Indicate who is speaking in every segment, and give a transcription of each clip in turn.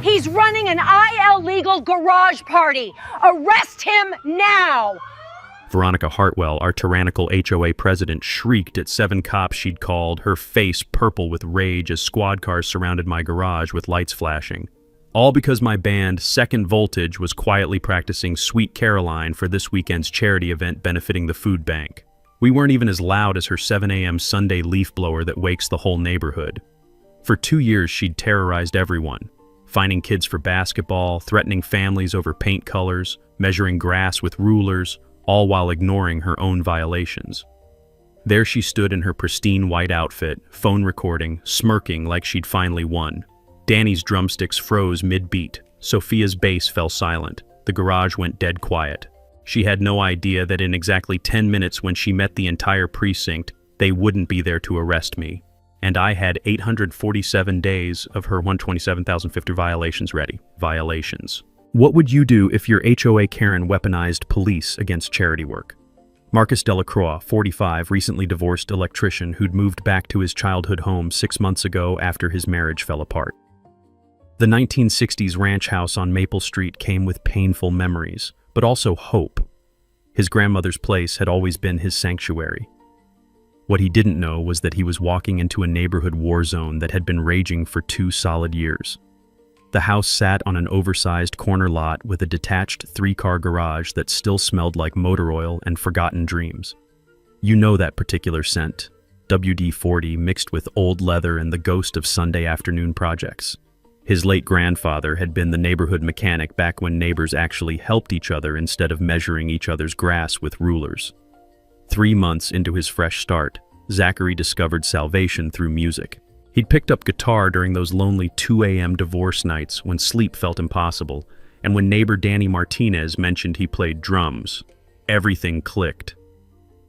Speaker 1: He's running an IL-legal garage party. Arrest him now!
Speaker 2: Veronica Hartwell, our tyrannical HOA president, shrieked at 7 cops she'd called, her face purple with rage as squad cars surrounded my garage with lights flashing. All because my band, Second Voltage, was quietly practicing Sweet Caroline for this weekend's charity event benefiting the food bank. We weren't even as loud as her 7 a.m. Sunday leaf blower that wakes the whole neighborhood. For 2 years, she'd terrorized everyone, fining kids for basketball, threatening families over paint colors, measuring grass with rulers, all while ignoring her own violations. There she stood in her pristine white outfit, phone recording, smirking like she'd finally won. Danny's drumsticks froze mid-beat. Sophia's bass fell silent. The garage went dead quiet. She had no idea that in exactly 10 minutes when she met the entire precinct, they wouldn't be there to arrest me. And I had 847 days of her 127,050 violations ready. Violations. What would you do if your HOA Karen weaponized police against charity work? Marcus Delacroix, 45, recently divorced electrician who'd moved back to his childhood home 6 months ago after his marriage fell apart. The 1960s ranch house on Maple Street came with painful memories, but also hope. His grandmother's place had always been his sanctuary. What he didn't know was that he was walking into a neighborhood war zone that had been raging for 2 solid years. The house sat on an oversized corner lot with a detached 3-car garage that still smelled like motor oil and forgotten dreams. You know that particular scent, WD-40 mixed with old leather and the ghost of Sunday afternoon projects. His late grandfather had been the neighborhood mechanic back when neighbors actually helped each other instead of measuring each other's grass with rulers. 3 months into his fresh start, Zachary discovered salvation through music. He'd picked up guitar during those lonely 2 a.m. divorce nights when sleep felt impossible, and when neighbor Danny Martinez mentioned he played drums, everything clicked.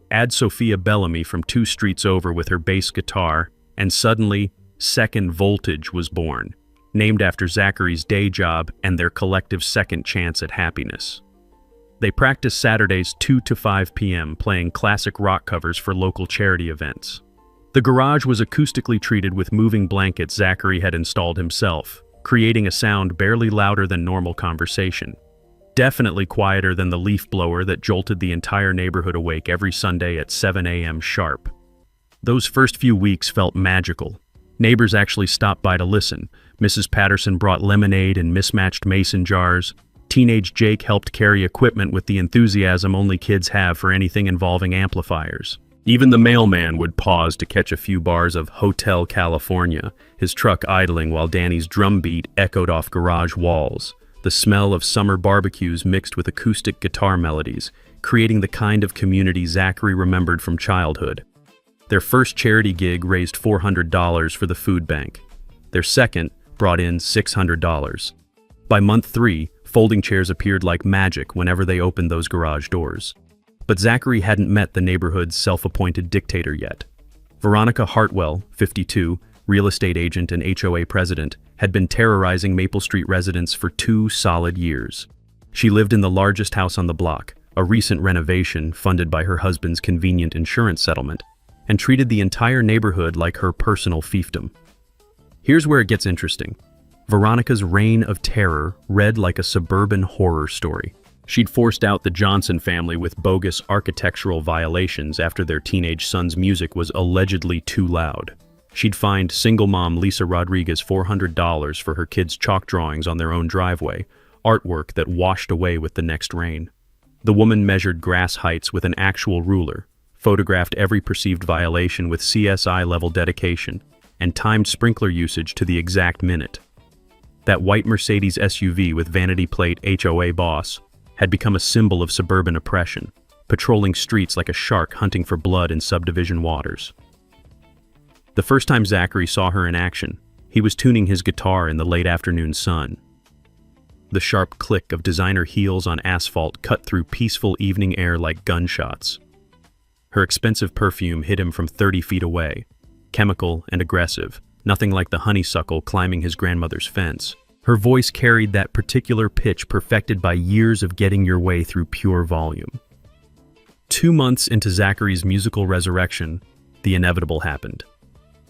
Speaker 2: Add Sophia Bellamy from 2 streets over with her bass guitar, and suddenly, Second Voltage was born, named after Zachary's day job and their collective second chance at happiness. They practiced Saturdays 2 to 5 p.m., playing classic rock covers for local charity events. The garage was acoustically treated with moving blankets Zachary had installed himself, creating a sound barely louder than normal conversation. Definitely quieter than the leaf blower that jolted the entire neighborhood awake every Sunday at 7 a.m. sharp. Those first few weeks felt magical. Neighbors actually stopped by to listen. Mrs. Patterson brought lemonade in mismatched mason jars. Teenage Jake helped carry equipment with the enthusiasm only kids have for anything involving amplifiers. Even the mailman would pause to catch a few bars of Hotel California, his truck idling while Danny's drum beat echoed off garage walls. The smell of summer barbecues mixed with acoustic guitar melodies, creating the kind of community Zachary remembered from childhood. Their first charity gig raised $400 for the food bank. Their second brought in $600. By month 3, folding chairs appeared like magic whenever they opened those garage doors. But Zachary hadn't met the neighborhood's self-appointed dictator yet. Veronica Hartwell, 52, real estate agent and HOA president, had been terrorizing Maple Street residents for 2 solid years. She lived in the largest house on the block, a recent renovation funded by her husband's convenient insurance settlement, and treated the entire neighborhood like her personal fiefdom. Here's where it gets interesting. Veronica's reign of terror read like a suburban horror story. She'd forced out the Johnson family with bogus architectural violations after their teenage son's music was allegedly too loud. She'd fined single mom Lisa Rodriguez $400 for her kids' chalk drawings on their own driveway, artwork that washed away with the next rain. The woman measured grass heights with an actual ruler, photographed every perceived violation with CSI-level dedication, and timed sprinkler usage to the exact minute. That white Mercedes SUV with vanity plate HOA boss had become a symbol of suburban oppression, patrolling streets like a shark hunting for blood in subdivision waters. The first time Zachary saw her in action, he was tuning his guitar in the late afternoon sun. The sharp click of designer heels on asphalt cut through peaceful evening air like gunshots. Her expensive perfume hit him from 30 feet away, chemical and aggressive, nothing like the honeysuckle climbing his grandmother's fence. Her voice carried that particular pitch perfected by years of getting your way through pure volume. 2 months into Zachary's musical resurrection, the inevitable happened.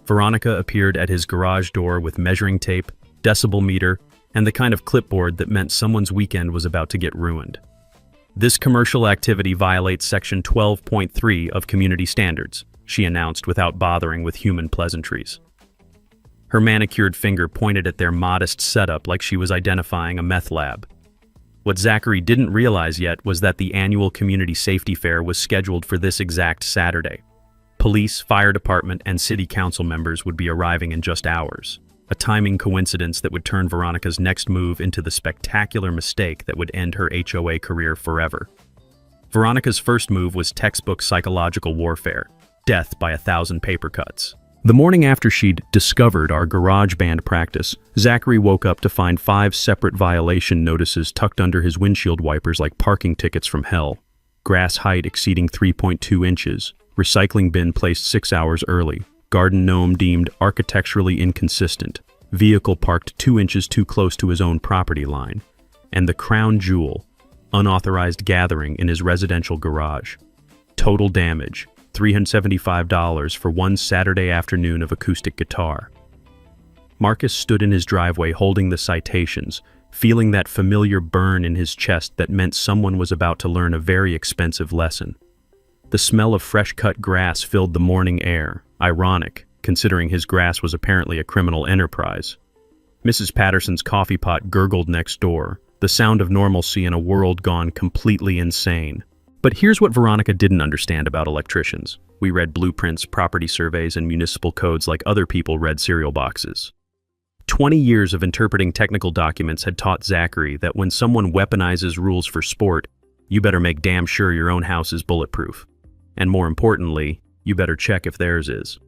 Speaker 2: Veronica appeared at his garage door with measuring tape, decibel meter, and the kind of clipboard that meant someone's weekend was about to get ruined. This commercial activity violates Section 12.3 of Community Standards, she announced without bothering with human pleasantries. Her manicured finger pointed at their modest setup like she was identifying a meth lab. What Zachary didn't realize yet was that the annual community safety fair was scheduled for this exact Saturday. Police, fire department, and city council members would be arriving in just hours. A timing coincidence that would turn Veronica's next move into the spectacular mistake that would end her HOA career forever. Veronica's first move was textbook psychological warfare, death by 1,000 paper cuts. The morning after she'd discovered our garage band practice, Zachary woke up to find 5 separate violation notices tucked under his windshield wipers like parking tickets from hell. Grass height exceeding 3.2 inches, recycling bin placed 6 hours early, garden gnome deemed architecturally inconsistent, vehicle parked 2 inches too close to his own property line, and the crown jewel, unauthorized gathering in his residential garage. Total damage, $375 for one Saturday afternoon of acoustic guitar. Marcus stood in his driveway holding the citations, feeling that familiar burn in his chest that meant someone was about to learn a very expensive lesson. The smell of fresh-cut grass filled the morning air, ironic, considering his grass was apparently a criminal enterprise. Mrs. Patterson's coffee pot gurgled next door, the sound of normalcy in a world gone completely insane. But here's what Veronica didn't understand about electricians. We read blueprints, property surveys, and municipal codes like other people read cereal boxes. 20 years of interpreting technical documents had taught Zachary that when someone weaponizes rules for sport, you better make damn sure your own house is bulletproof. And more importantly, you better check if theirs is.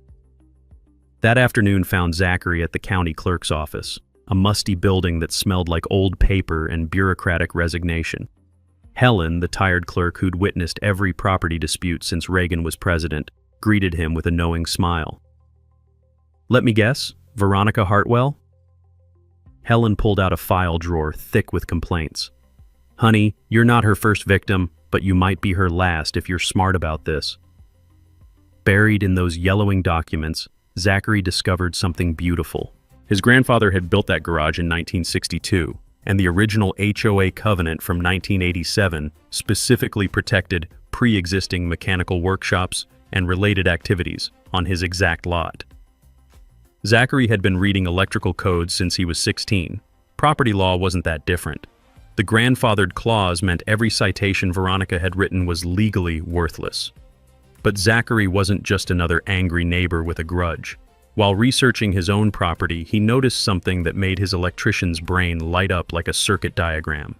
Speaker 2: That afternoon found Zachary at the county clerk's office, a musty building that smelled like old paper and bureaucratic resignation. Helen, the tired clerk who'd witnessed every property dispute since Reagan was president, greeted him with a knowing smile. "Let me guess, Veronica Hartwell?" Helen pulled out a file drawer thick with complaints. "Honey, you're not her first victim, but you might be her last if you're smart about this." Buried in those yellowing documents, Zachary discovered something beautiful. His grandfather had built that garage in 1962, and the original HOA covenant from 1987 specifically protected pre-existing mechanical workshops and related activities on his exact lot. Zachary had been reading electrical codes since he was 16. Property law wasn't that different. The grandfathered clause meant every citation Veronica had written was legally worthless. But Zachary wasn't just another angry neighbor with a grudge. While researching his own property, he noticed something that made his electrician's brain light up like a circuit diagram.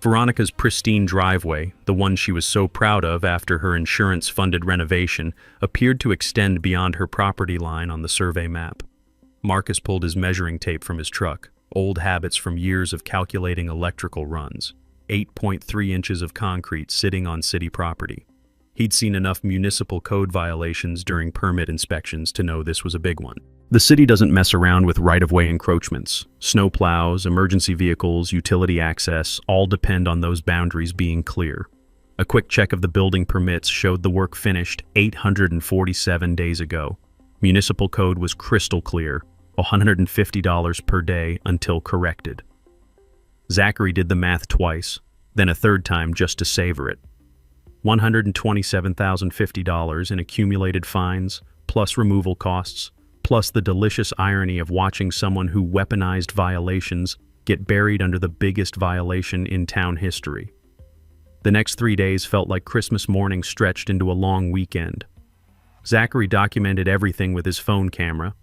Speaker 2: Veronica's pristine driveway, the one she was so proud of after her insurance-funded renovation, appeared to extend beyond her property line on the survey map. Marcus pulled his measuring tape from his truck, old habits from years of calculating electrical runs. 8.3 inches of concrete sitting on city property. He'd seen enough municipal code violations during permit inspections to know this was a big one. The city doesn't mess around with right-of-way encroachments. Snow plows, emergency vehicles, utility access, all depend on those boundaries being clear. A quick check of the building permits showed the work finished 847 days ago. Municipal code was crystal clear, $150 per day until corrected. Zachary did the math twice, then a third time just to savor it. $127,050 in accumulated fines, plus removal costs, plus the delicious irony of watching someone who weaponized violations get buried under the biggest violation in town history. The next 3 days felt like Christmas morning stretched into a long weekend. Zachary documented everything with his phone camera,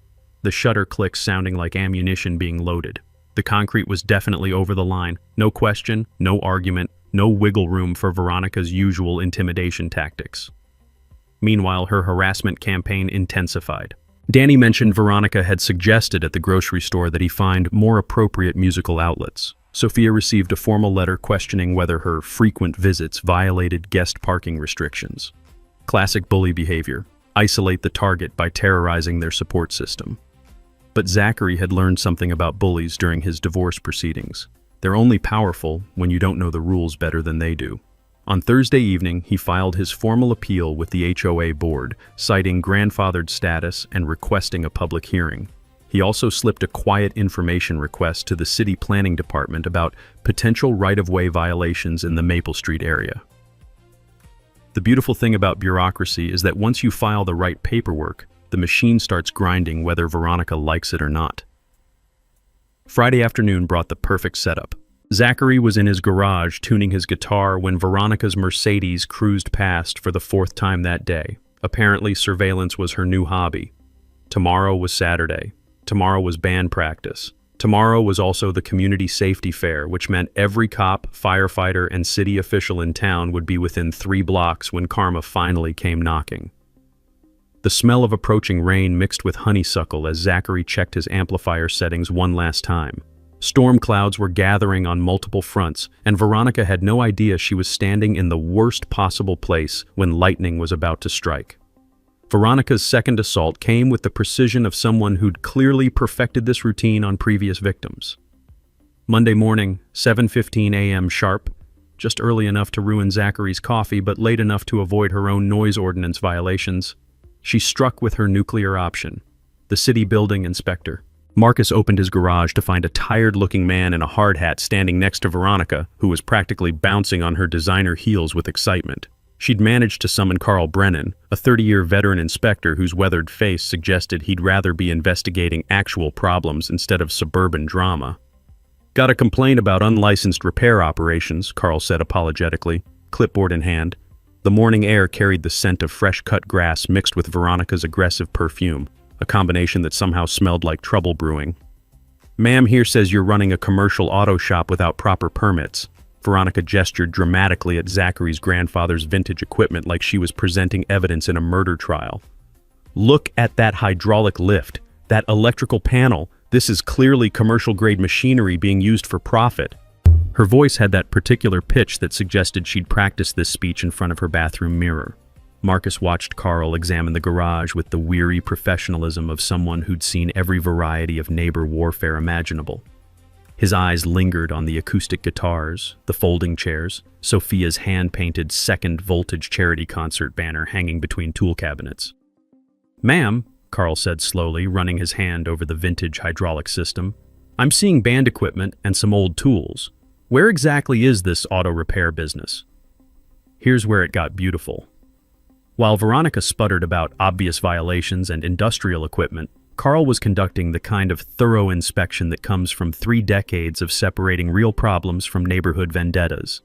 Speaker 2: the shutter clicks sounding like ammunition being loaded. The concrete was definitely over the line, no question, no argument, no wiggle room for Veronica's usual intimidation tactics. Meanwhile, her harassment campaign intensified. Danny mentioned Veronica had suggested at the grocery store that he find more appropriate musical outlets. Sophia received a formal letter questioning whether her frequent visits violated guest parking restrictions. Classic bully behavior. Isolate the target by terrorizing their support system. But Zachary had learned something about bullies during his divorce proceedings. They're only powerful when you don't know the rules better than they do. On Thursday evening, he filed his formal appeal with the HOA board, citing grandfathered status and requesting a public hearing. He also slipped a quiet information request to the city planning department about potential right-of-way violations in the Maple Street area. The beautiful thing about bureaucracy is that once you file the right paperwork, the machine starts grinding whether Veronica likes it or not. Friday afternoon brought the perfect setup. Zachary was in his garage tuning his guitar when Veronica's Mercedes cruised past for the fourth time that day. Apparently, surveillance was her new hobby. Tomorrow was Saturday. Tomorrow was band practice. Tomorrow was also the community safety fair, which meant every cop, firefighter, and city official in town would be within 3 blocks when karma finally came knocking. The smell of approaching rain mixed with honeysuckle as Zachary checked his amplifier settings one last time. Storm clouds were gathering on multiple fronts, and Veronica had no idea she was standing in the worst possible place when lightning was about to strike. Veronica's second assault came with the precision of someone who'd clearly perfected this routine on previous victims. Monday morning, 7:15 a.m. sharp, just early enough to ruin Zachary's coffee but late enough to avoid her own noise ordinance violations, she struck with her nuclear option, the city building inspector. Marcus opened his garage to find a tired-looking man in a hard hat standing next to Veronica, who was practically bouncing on her designer heels with excitement. She'd managed to summon Carl Brennan, a 30-year veteran inspector whose weathered face suggested he'd rather be investigating actual problems instead of suburban drama. "Got a complaint about unlicensed repair operations," Carl said apologetically, clipboard in hand. The morning air carried the scent of fresh-cut grass mixed with Veronica's aggressive perfume, a combination that somehow smelled like trouble brewing. "Ma'am here says you're running a commercial auto shop without proper permits." Veronica gestured dramatically at Zachary's grandfather's vintage equipment like she was presenting evidence in a murder trial. "Look at that hydraulic lift, that electrical panel. This is clearly commercial-grade machinery being used for profit." Her voice had that particular pitch that suggested she'd practiced this speech in front of her bathroom mirror. Marcus watched Carl examine the garage with the weary professionalism of someone who'd seen every variety of neighbor warfare imaginable. His eyes lingered on the acoustic guitars, the folding chairs, Sophia's hand-painted Second Voltage charity concert banner hanging between tool cabinets. "Ma'am," Carl said slowly, running his hand over the vintage hydraulic system, "I'm seeing band equipment and some old tools. Where exactly is this auto repair business?" Here's where it got beautiful. While Veronica sputtered about obvious violations and industrial equipment, Carl was conducting the kind of thorough inspection that comes from 3 decades of separating real problems from neighborhood vendettas.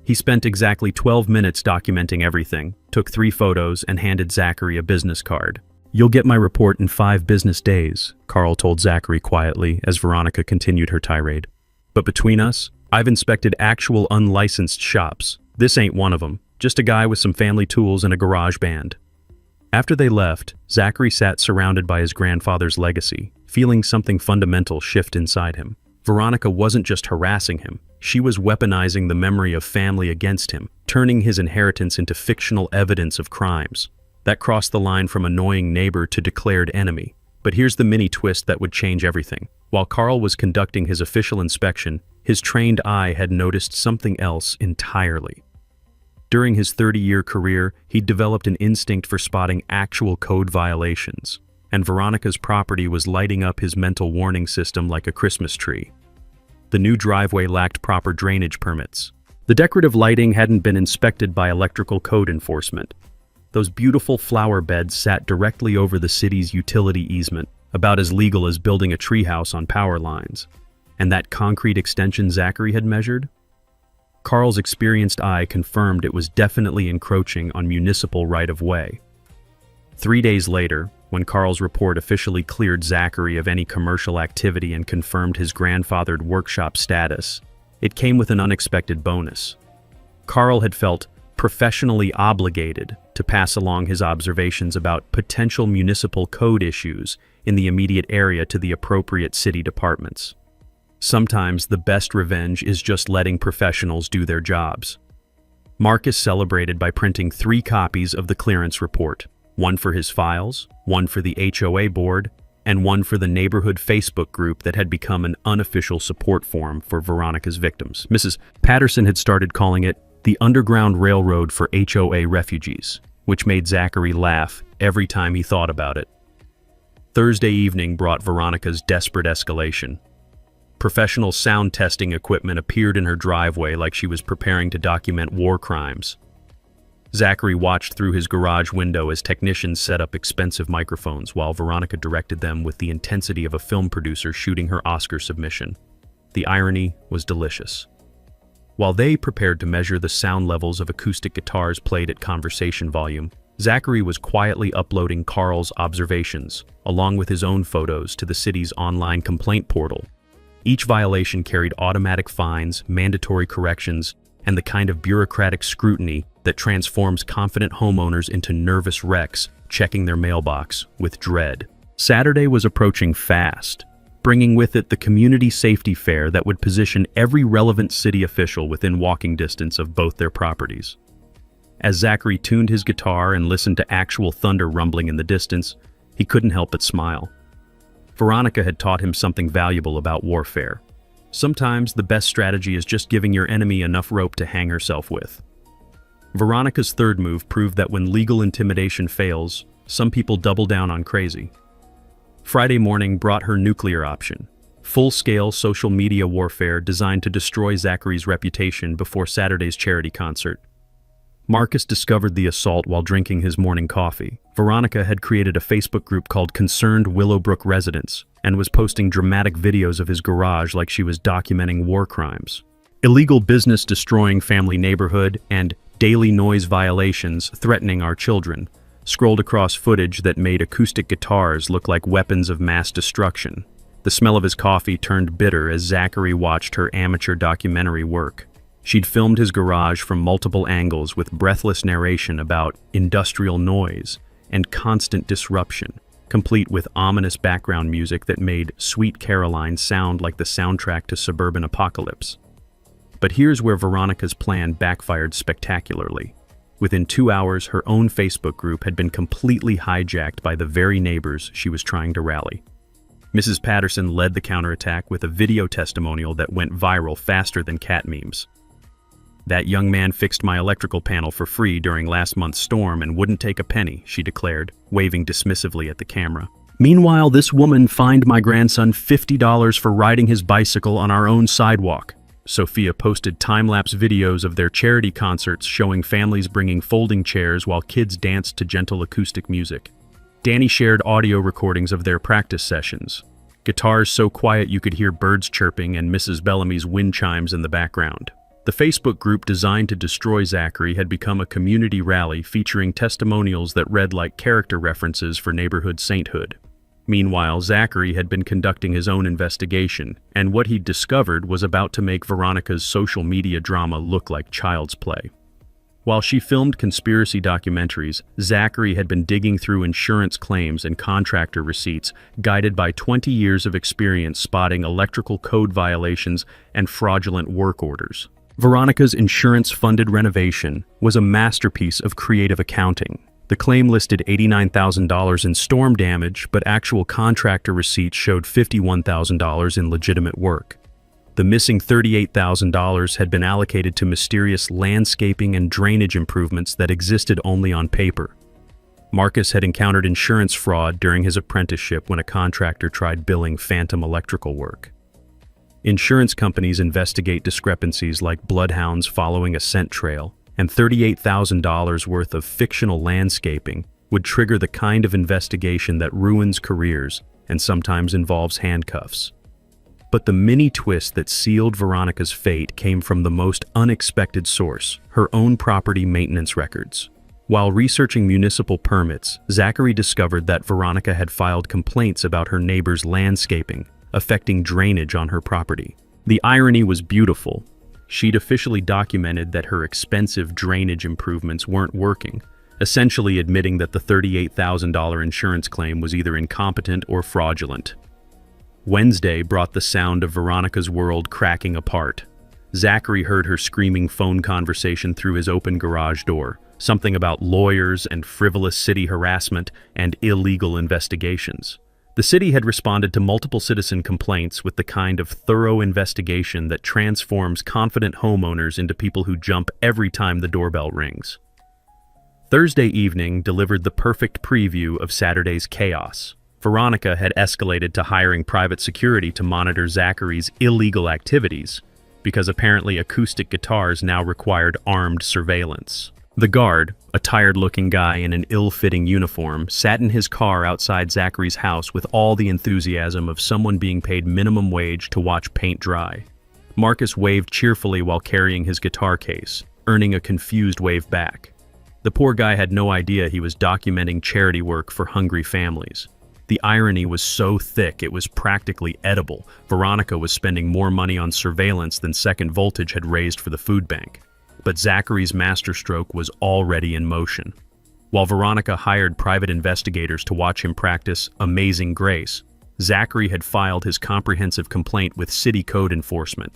Speaker 2: He spent exactly 12 minutes documenting everything, took 3 photos, and handed Zachary a business card. "You'll get my report in 5 business days," Carl told Zachary quietly as Veronica continued her tirade. "But between us, I've inspected actual unlicensed shops. This ain't one of them. Just a guy with some family tools and a garage band." After they left, Zachary sat surrounded by his grandfather's legacy, feeling something fundamental shift inside him. Veronica wasn't just harassing him, she was weaponizing the memory of family against him, turning his inheritance into fictional evidence of crimes. That crossed the line from annoying neighbor to declared enemy. But here's the mini twist that would change everything. While Carl was conducting his official inspection, his trained eye had noticed something else entirely. During his 30-year career, he'd developed an instinct for spotting actual code violations, and Veronica's property was lighting up his mental warning system like a Christmas tree. The new driveway lacked proper drainage permits. The decorative lighting hadn't been inspected by electrical code enforcement. Those beautiful flower beds sat directly over the city's utility easement, about as legal as building a treehouse on power lines. And that concrete extension Zachary had measured? Carl's experienced eye confirmed it was definitely encroaching on municipal right-of-way. 3 days later, when Carl's report officially cleared Zachary of any commercial activity and confirmed his grandfathered workshop status, it came with an unexpected bonus. Carl had felt professionally obligated to pass along his observations about potential municipal code issues in the immediate area to the appropriate city departments. Sometimes the best revenge is just letting professionals do their jobs. Marcus celebrated by printing 3 copies of the clearance report, one for his files, one for the HOA board, and one for the neighborhood Facebook group that had become an unofficial support forum for Veronica's victims. Mrs. Patterson had started calling it the Underground Railroad for HOA refugees, which made Zachary laugh every time he thought about it. Thursday evening brought Veronica's desperate escalation. Professional sound testing equipment appeared in her driveway like she was preparing to document war crimes. Zachary watched through his garage window as technicians set up expensive microphones while Veronica directed them with the intensity of a film producer shooting her Oscar submission. The irony was delicious. While they prepared to measure the sound levels of acoustic guitars played at conversation volume, Zachary was quietly uploading Carl's observations, along with his own photos, to the city's online complaint portal. Each violation carried automatic fines, mandatory corrections, and the kind of bureaucratic scrutiny that transforms confident homeowners into nervous wrecks checking their mailbox with dread. Saturday was approaching fast, bringing with it the community safety fair that would position every relevant city official within walking distance of both their properties. As Zachary tuned his guitar and listened to actual thunder rumbling in the distance, he couldn't help but smile. Veronica had taught him something valuable about warfare. Sometimes the best strategy is just giving your enemy enough rope to hang herself with. Veronica's third move proved that when legal intimidation fails, some people double down on crazy. Friday morning brought her nuclear option, full-scale social media warfare designed to destroy Zachary's reputation before Saturday's charity concert. Marcus discovered the assault while drinking his morning coffee. Veronica had created a Facebook group called Concerned Willowbrook Residents and was posting dramatic videos of his garage like she was documenting war crimes. Illegal business destroying family neighborhood and daily noise violations threatening our children scrolled across footage that made acoustic guitars look like weapons of mass destruction. The smell of his coffee turned bitter as Zachary watched her amateur documentary work. She'd filmed his garage from multiple angles with breathless narration about industrial noise and constant disruption, complete with ominous background music that made Sweet Caroline sound like the soundtrack to suburban apocalypse. But here's where Veronica's plan backfired spectacularly. Within 2 hours, her own Facebook group had been completely hijacked by the very neighbors she was trying to rally. Mrs. Patterson led the counterattack with a video testimonial that went viral faster than cat memes. "That young man fixed my electrical panel for free during last month's storm and wouldn't take a penny," she declared, waving dismissively at the camera. "Meanwhile, this woman fined my grandson $50 for riding his bicycle on our own sidewalk." Sophia posted time-lapse videos of their charity concerts showing families bringing folding chairs while kids danced to gentle acoustic music. Danny shared audio recordings of their practice sessions. Guitars so quiet you could hear birds chirping and Mrs. Bellamy's wind chimes in the background. The Facebook group designed to destroy Zachary had become a community rally featuring testimonials that read like character references for neighborhood sainthood. Meanwhile, Zachary had been conducting his own investigation, and what he'd discovered was about to make Veronica's social media drama look like child's play. While she filmed conspiracy documentaries, Zachary had been digging through insurance claims and contractor receipts, guided by 20 years of experience spotting electrical code violations and fraudulent work orders. Veronica's insurance-funded renovation was a masterpiece of creative accounting. The claim listed $89,000 in storm damage, but actual contractor receipts showed $51,000 in legitimate work. The missing $38,000 had been allocated to mysterious landscaping and drainage improvements that existed only on paper. Marcus had encountered insurance fraud during his apprenticeship when a contractor tried billing phantom electrical work. Insurance companies investigate discrepancies like bloodhounds following a scent trail, and $38,000 worth of fictional landscaping would trigger the kind of investigation that ruins careers and sometimes involves handcuffs. But the mini twist that sealed Veronica's fate came from the most unexpected source, her own property maintenance records. While researching municipal permits, Zachary discovered that Veronica had filed complaints about her neighbor's landscaping, affecting drainage on her property. The irony was beautiful. She'd officially documented that her expensive drainage improvements weren't working, essentially admitting that the $38,000 insurance claim was either incompetent or fraudulent. Wednesday brought the sound of Veronica's world cracking apart. Zachary heard her screaming phone conversation through his open garage door, something about lawyers and frivolous city harassment and illegal investigations. The city had responded to multiple citizen complaints with the kind of thorough investigation that transforms confident homeowners into people who jump every time the doorbell rings. Thursday evening delivered the perfect preview of Saturday's chaos. Veronica had escalated to hiring private security to monitor Zachary's illegal activities, because apparently acoustic guitars now required armed surveillance. The guard, a tired-looking guy in an ill-fitting uniform, sat in his car outside Zachary's house with all the enthusiasm of someone being paid minimum wage to watch paint dry. Marcus waved cheerfully while carrying his guitar case, earning a confused wave back. The poor guy had no idea he was documenting charity work for hungry families. The irony was so thick it was practically edible. Veronica was spending more money on surveillance than Second Voltage had raised for the food bank. But Zachary's masterstroke was already in motion. While Veronica hired private investigators to watch him practice Amazing Grace, Zachary had filed his comprehensive complaint with city code enforcement.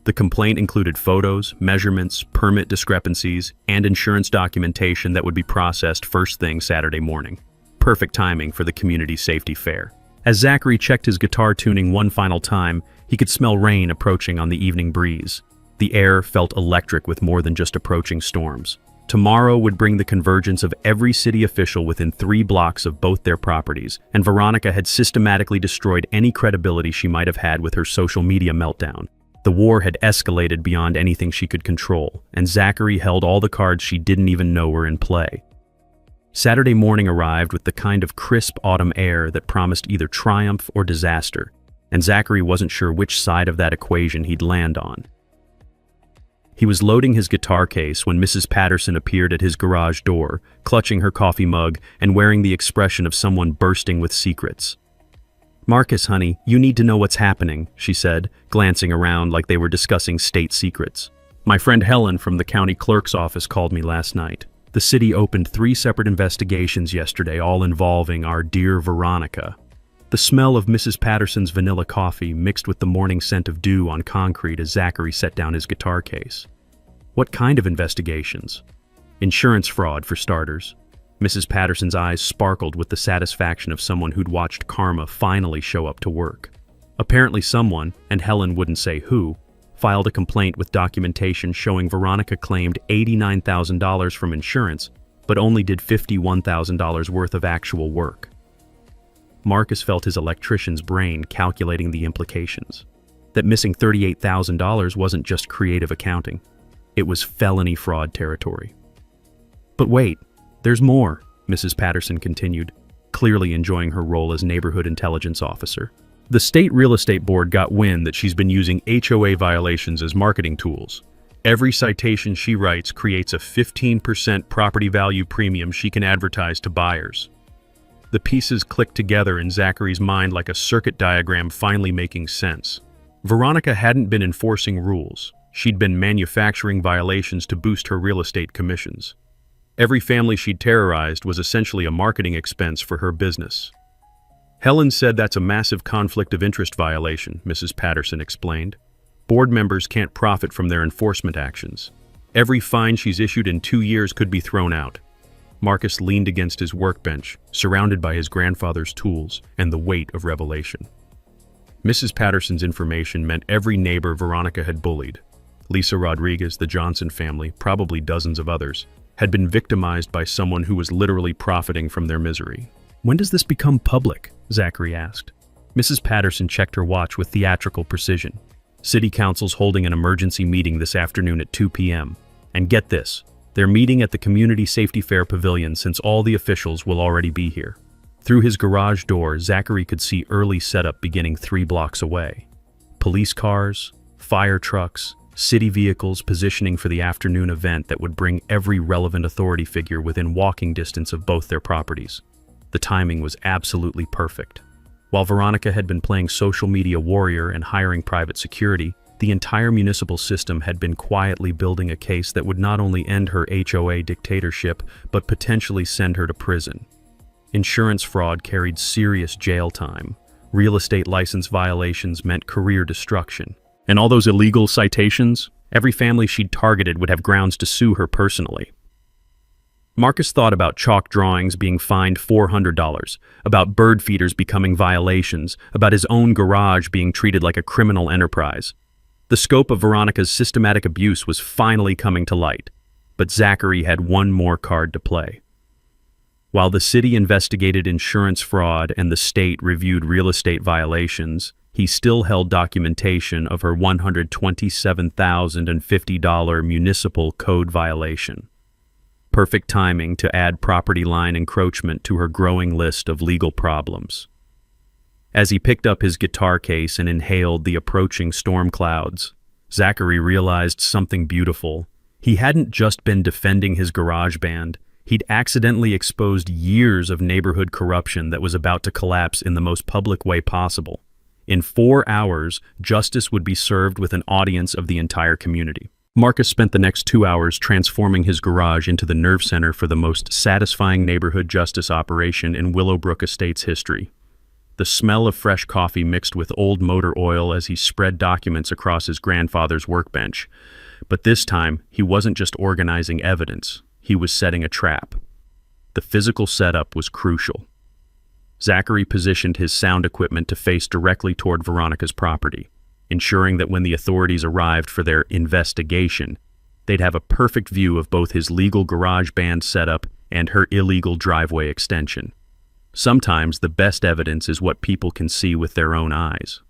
Speaker 2: The complaint included photos, measurements, permit discrepancies, and insurance documentation that would be processed first thing Saturday morning. Perfect timing for the community safety fair. As Zachary checked his guitar tuning one final time, he could smell rain approaching on the evening breeze. The air felt electric with more than just approaching storms. Tomorrow would bring the convergence of every city official within 3 blocks of both their properties, and Veronica had systematically destroyed any credibility she might have had with her social media meltdown. The war had escalated beyond anything she could control, and Zachary held all the cards she didn't even know were in play. Saturday morning arrived with the kind of crisp autumn air that promised either triumph or disaster, and Zachary wasn't sure which side of that equation he'd land on. He was loading his guitar case when Mrs. Patterson appeared at his garage door, clutching her coffee mug and wearing the expression of someone bursting with secrets. "Marcus, honey, you need to know what's happening," she said, glancing around like they were discussing state secrets. "My friend Helen from the county clerk's office called me last night. The city opened 3 separate investigations yesterday, all involving our dear Veronica." The smell of Mrs. Patterson's vanilla coffee mixed with the morning scent of dew on concrete as Zachary set down his guitar case. What kind of investigations? Insurance fraud, for starters. Mrs. Patterson's eyes sparkled with the satisfaction of someone who'd watched karma finally show up to work. Apparently someone, and Helen wouldn't say who, filed a complaint with documentation showing Veronica claimed $89,000 from insurance, but only did $51,000 worth of actual work. Marcus felt his electrician's brain calculating the implications. That missing $38,000 wasn't just creative accounting. It was felony fraud territory. "But wait, there's more," Mrs. Patterson continued, clearly enjoying her role as neighborhood intelligence officer. "The state real estate board got wind that she's been using HOA violations as marketing tools. Every citation she writes creates a 15% property value premium she can advertise to buyers." The pieces clicked together in Zachary's mind like a circuit diagram finally making sense. Veronica hadn't been enforcing rules. She'd been manufacturing violations to boost her real estate commissions. Every family she'd terrorized was essentially a marketing expense for her business. "Helen said that's a massive conflict of interest violation," Mrs. Patterson explained. "Board members can't profit from their enforcement actions. Every fine she's issued in 2 years could be thrown out." Marcus leaned against his workbench, surrounded by his grandfather's tools and the weight of revelation. Mrs. Patterson's information meant every neighbor Veronica had bullied, Lisa Rodriguez, the Johnson family, probably dozens of others, had been victimized by someone who was literally profiting from their misery. "When does this become public?" Zachary asked. Mrs. Patterson checked her watch with theatrical precision. "City Council's holding an emergency meeting this afternoon at 2 p.m. And get this, they're meeting at the Community Safety Fair Pavilion since all the officials will already be here." Through his garage door, Zachary could see early setup beginning 3 blocks away. Police cars, fire trucks, city vehicles positioning for the afternoon event that would bring every relevant authority figure within walking distance of both their properties. The timing was absolutely perfect. While Veronica had been playing social media warrior and hiring private security, the entire municipal system had been quietly building a case that would not only end her HOA dictatorship, but potentially send her to prison. Insurance fraud carried serious jail time. Real estate license violations meant career destruction. And all those illegal citations, every family she'd targeted would have grounds to sue her personally. Marcus thought about chalk drawings being fined $400, about bird feeders becoming violations, about his own garage being treated like a criminal enterprise. The scope of Veronica's systematic abuse was finally coming to light, but Zachary had one more card to play. While the city investigated insurance fraud and the state reviewed real estate violations, he still held documentation of her $127,050 municipal code violation. Perfect timing to add property line encroachment to her growing list of legal problems. As he picked up his guitar case and inhaled the approaching storm clouds, Zachary realized something beautiful. He hadn't just been defending his garage band. He'd accidentally exposed years of neighborhood corruption that was about to collapse in the most public way possible. In 4 hours, justice would be served with an audience of the entire community. Marcus spent the next 2 hours transforming his garage into the nerve center for the most satisfying neighborhood justice operation in Willowbrook Estates history. The smell of fresh coffee mixed with old motor oil as he spread documents across his grandfather's workbench. But this time, he wasn't just organizing evidence. He was setting a trap. The physical setup was crucial. Zachary positioned his sound equipment to face directly toward Veronica's property, ensuring that when the authorities arrived for their investigation, they'd have a perfect view of both his legal garage band setup and her illegal driveway extension. Sometimes the best evidence is what people can see with their own eyes.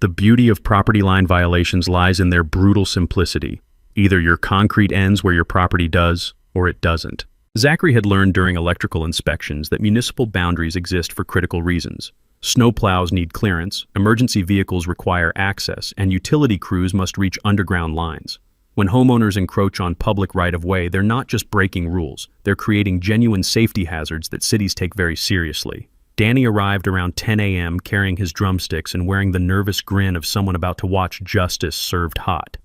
Speaker 2: The beauty of property line violations lies in their brutal simplicity. Either your concrete ends where your property does, or it doesn't. Zachary had learned during electrical inspections that municipal boundaries exist for critical reasons. Snowplows need clearance, emergency vehicles require access, and utility crews must reach underground lines. When homeowners encroach on public right-of-way, they're not just breaking rules, they're creating genuine safety hazards that cities take very seriously. Danny arrived around 10 a.m. carrying his drumsticks and wearing the nervous grin of someone about to watch justice served hot.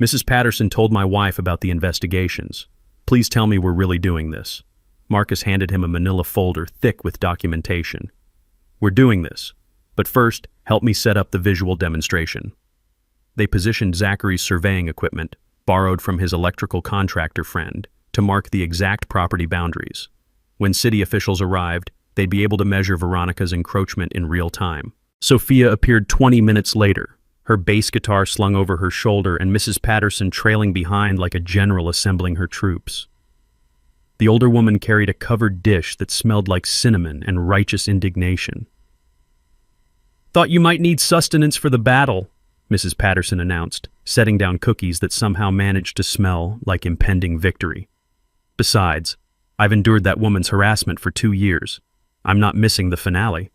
Speaker 2: Mrs. Patterson told my wife about the investigations. Please tell me we're really doing this. Marcus handed him a manila folder thick with documentation. We're doing this, but first, help me set up the visual demonstration. They positioned Zachary's surveying equipment, borrowed from his electrical contractor friend, to mark the exact property boundaries. When city officials arrived, they'd be able to measure Veronica's encroachment in real time. Sophia appeared 20 minutes later, her bass guitar slung over her shoulder and Mrs. Patterson trailing behind like a general assembling her troops. The older woman carried a covered dish that smelled like cinnamon and righteous indignation. "Thought you might need sustenance for the battle," Mrs. Patterson announced, setting down cookies that somehow managed to smell like impending victory. "Besides, I've endured that woman's harassment for 2 years. I'm not missing the finale."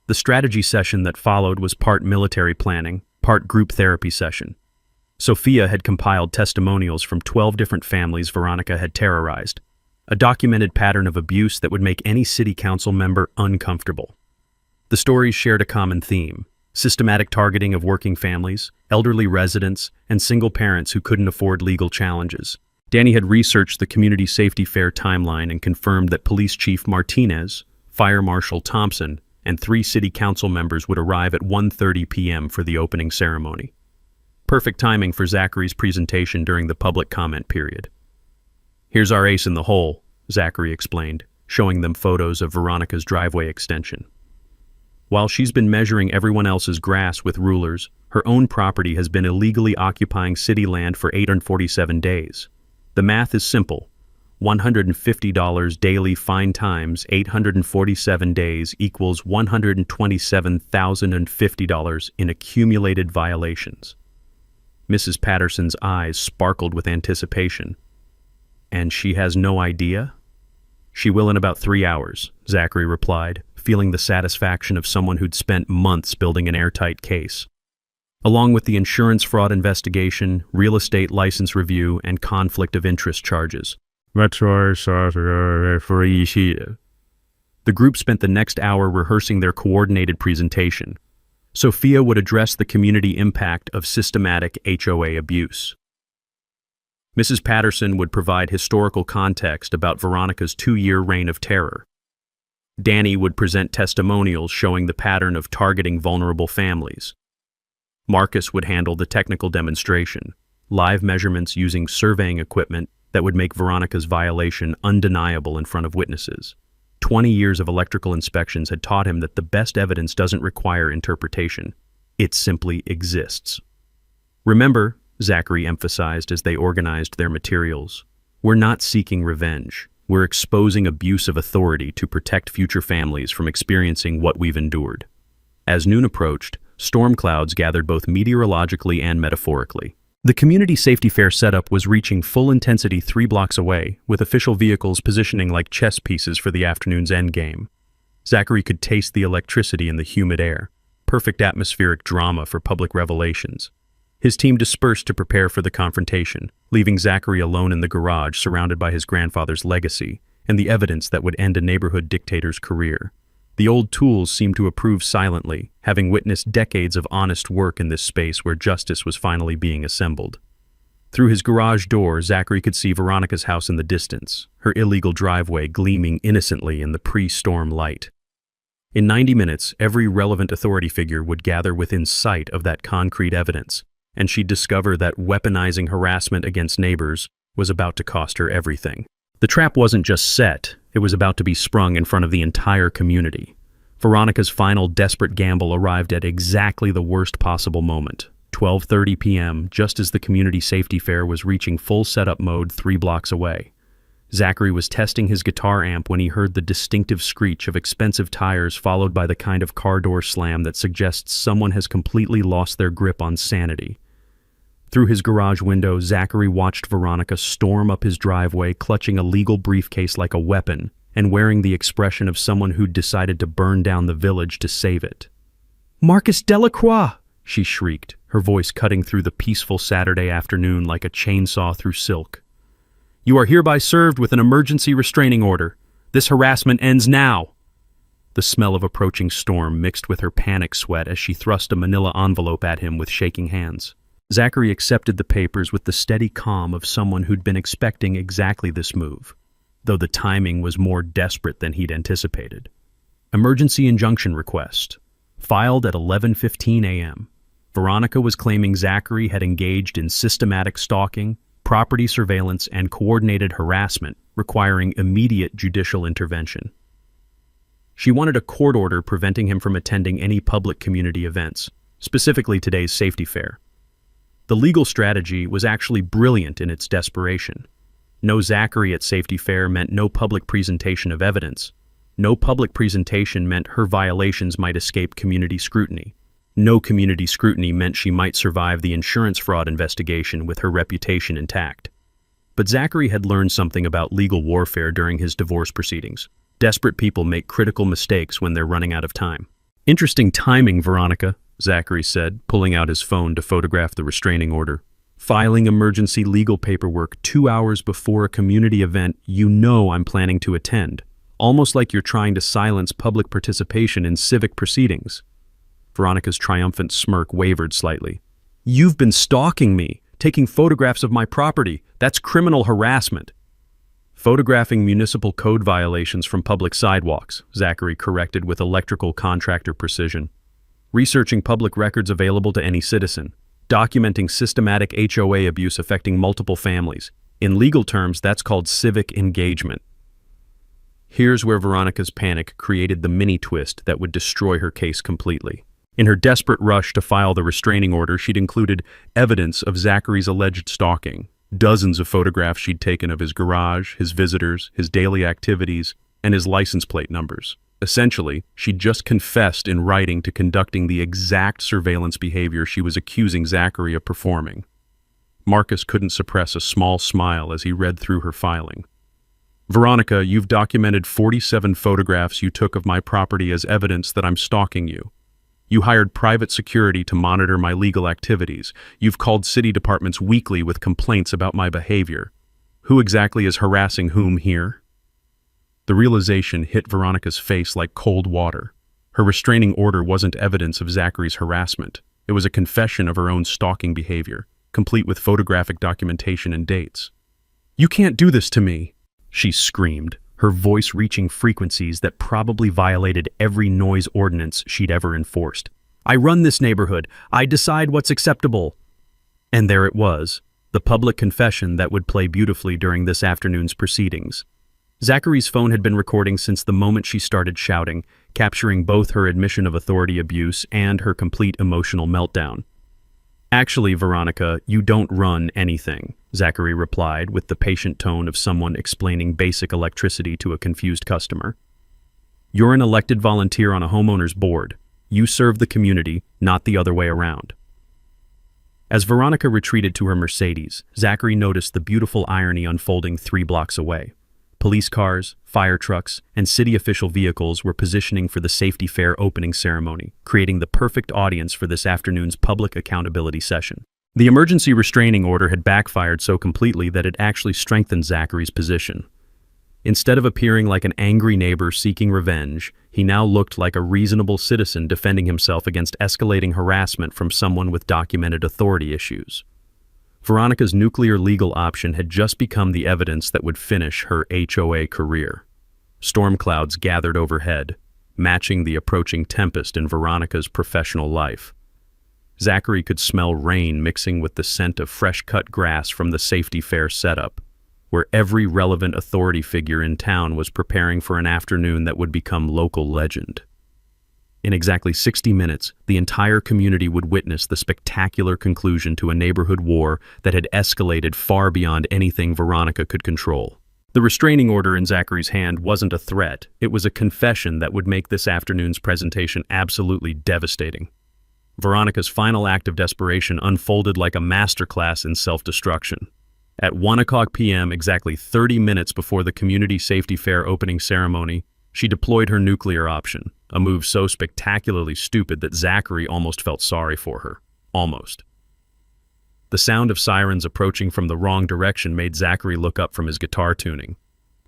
Speaker 2: The strategy session that followed was part military planning, part group therapy session. Sophia had compiled testimonials from 12 different families Veronica had terrorized, a documented pattern of abuse that would make any city council member uncomfortable. The stories shared a common theme: systematic targeting of working families, elderly residents, and single parents who couldn't afford legal challenges. Danny had researched the community safety fair timeline and confirmed that Police Chief Martinez, Fire Marshal Thompson, and 3 city council members would arrive at 1:30 p.m. for the opening ceremony. Perfect timing for Zachary's presentation during the public comment period. "Here's our ace in the hole," Zachary explained, showing them photos of Veronica's driveway extension. While she's been measuring everyone else's grass with rulers, her own property has been illegally occupying city land for 847 days. The math is simple. $150 daily fine times 847 days equals $127,050 in accumulated violations. Mrs. Patterson's eyes sparkled with anticipation. "And she has no idea?" "She will in about 3 hours," Zachary replied, feeling the satisfaction of someone who'd spent months building an airtight case. Along with the insurance fraud investigation, real estate license review, and conflict of interest charges. The group spent the next hour rehearsing their coordinated presentation. Sophia would address the community impact of systematic HOA abuse. Mrs. Patterson would provide historical context about Veronica's 2-year reign of terror. Danny would present testimonials showing the pattern of targeting vulnerable families. Marcus would handle the technical demonstration, live measurements using surveying equipment that would make Veronica's violation undeniable in front of witnesses. 20 years of electrical inspections had taught him that the best evidence doesn't require interpretation. It simply exists. "Remember," Zachary emphasized as they organized their materials, "we're not seeking revenge. We're exposing abuse of authority to protect future families from experiencing what we've endured. As noon approached, storm clouds gathered both meteorologically and metaphorically. The community safety fair setup was reaching full intensity 3 blocks away, with official vehicles positioning like chess pieces for the afternoon's endgame. Zachary could taste the electricity in the humid air, perfect atmospheric drama for public revelations. His team dispersed to prepare for the confrontation, leaving Zachary alone in the garage surrounded by his grandfather's legacy and the evidence that would end a neighborhood dictator's career. The old tools seemed to approve silently, having witnessed decades of honest work in this space where justice was finally being assembled. Through his garage door, Zachary could see Veronica's house in the distance, her illegal driveway gleaming innocently in the pre-storm light. In 90 minutes, every relevant authority figure would gather within sight of that concrete evidence, and she'd discover that weaponizing harassment against neighbors was about to cost her everything. The trap wasn't just set, it was about to be sprung in front of the entire community. Veronica's final desperate gamble arrived at exactly the worst possible moment, 12:30 p.m., just as the community safety fair was reaching full setup mode 3 blocks away. Zachary was testing his guitar amp when he heard the distinctive screech of expensive tires, followed by the kind of car door slam that suggests someone has completely lost their grip on sanity. Through his garage window, Zachary watched Veronica storm up his driveway, clutching a legal briefcase like a weapon, and wearing the expression of someone who'd decided to burn down the village to save it. "Marcus Delacroix!" she shrieked, her voice cutting through the peaceful Saturday afternoon like a chainsaw through silk. "You are hereby served with an emergency restraining order. This harassment ends now." The smell of approaching storm mixed with her panic sweat as she thrust a manila envelope at him with shaking hands. Zachary accepted the papers with the steady calm of someone who'd been expecting exactly this move, though the timing was more desperate than he'd anticipated. Emergency injunction request. Filed at 11:15 a.m. Veronica was claiming Zachary had engaged in systematic stalking, property surveillance, and coordinated harassment, requiring immediate judicial intervention. She wanted a court order preventing him from attending any public community events, specifically today's safety fair. The legal strategy was actually brilliant in its desperation. No Zachary at safety fair meant no public presentation of evidence. No public presentation meant her violations might escape community scrutiny. No community scrutiny meant she might survive the insurance fraud investigation with her reputation intact. But Zachary had learned something about legal warfare during his divorce proceedings. Desperate people make critical mistakes when they're running out of time. "Interesting timing, Veronica," Zachary said, pulling out his phone to photograph the restraining order. "Filing emergency legal paperwork 2 hours before a community event you know I'm planning to attend. Almost like you're trying to silence public participation in civic proceedings." Veronica's triumphant smirk wavered slightly. "You've been stalking me, taking photographs of my property. That's criminal harassment." "Photographing municipal code violations from public sidewalks," Zachary corrected with electrical contractor precision. "Researching public records available to any citizen. Documenting systematic HOA abuse affecting multiple families. In legal terms, that's called civic engagement." Here's where Veronica's panic created the mini-twist that would destroy her case completely. In her desperate rush to file the restraining order, she'd included evidence of Zachary's alleged stalking, dozens of photographs she'd taken of his garage, his visitors, his daily activities, and his license plate numbers. Essentially, she'd just confessed in writing to conducting the exact surveillance behavior she was accusing Zachary of performing. Marcus couldn't suppress a small smile as he read through her filing. "Veronica, you've documented 47 photographs you took of my property as evidence that I'm stalking you. You hired private security to monitor my legal activities. You've called city departments weekly with complaints about my behavior. Who exactly is harassing whom here?" The realization hit Veronica's face like cold water. Her restraining order wasn't evidence of Zachary's harassment. It was a confession of her own stalking behavior, complete with photographic documentation and dates. "You can't do this to me," she screamed, her voice reaching frequencies that probably violated every noise ordinance she'd ever enforced. "I run this neighborhood. I decide what's acceptable." And there it was, the public confession that would play beautifully during this afternoon's proceedings. Zachary's phone had been recording since the moment she started shouting, capturing both her admission of authority abuse and her complete emotional meltdown. Actually, Veronica, you don't run anything, Zachary replied with the patient tone of someone explaining basic electricity to a confused customer. You're an elected volunteer on a homeowner's board. You serve the community, not the other way around. As Veronica retreated to her Mercedes, Zachary noticed the beautiful irony unfolding 3 blocks away. Police cars, fire trucks, and city official vehicles were positioning for the safety fair opening ceremony, creating the perfect audience for this afternoon's public accountability session. The emergency restraining order had backfired so completely that it actually strengthened Zachary's position. Instead of appearing like an angry neighbor seeking revenge, he now looked like a reasonable citizen defending himself against escalating harassment from someone with documented authority issues. Veronica's nuclear legal option had just become the evidence that would finish her HOA career. Storm clouds gathered overhead, matching the approaching tempest in Veronica's professional life. Zachary could smell rain mixing with the scent of fresh-cut grass from the safety fair setup, where every relevant authority figure in town was preparing for an afternoon that would become local legend. In exactly 60 minutes, the entire community would witness the spectacular conclusion to a neighborhood war that had escalated far beyond anything Veronica could control. The restraining order in Zachary's hand wasn't a threat, it was a confession that would make this afternoon's presentation absolutely devastating. Veronica's final act of desperation unfolded like a masterclass in self-destruction. At 1:00 p.m., exactly 30 minutes before the community safety fair opening ceremony, she deployed her nuclear option, a move so spectacularly stupid that Zachary almost felt sorry for her. Almost. The sound of sirens approaching from the wrong direction made Zachary look up from his guitar tuning.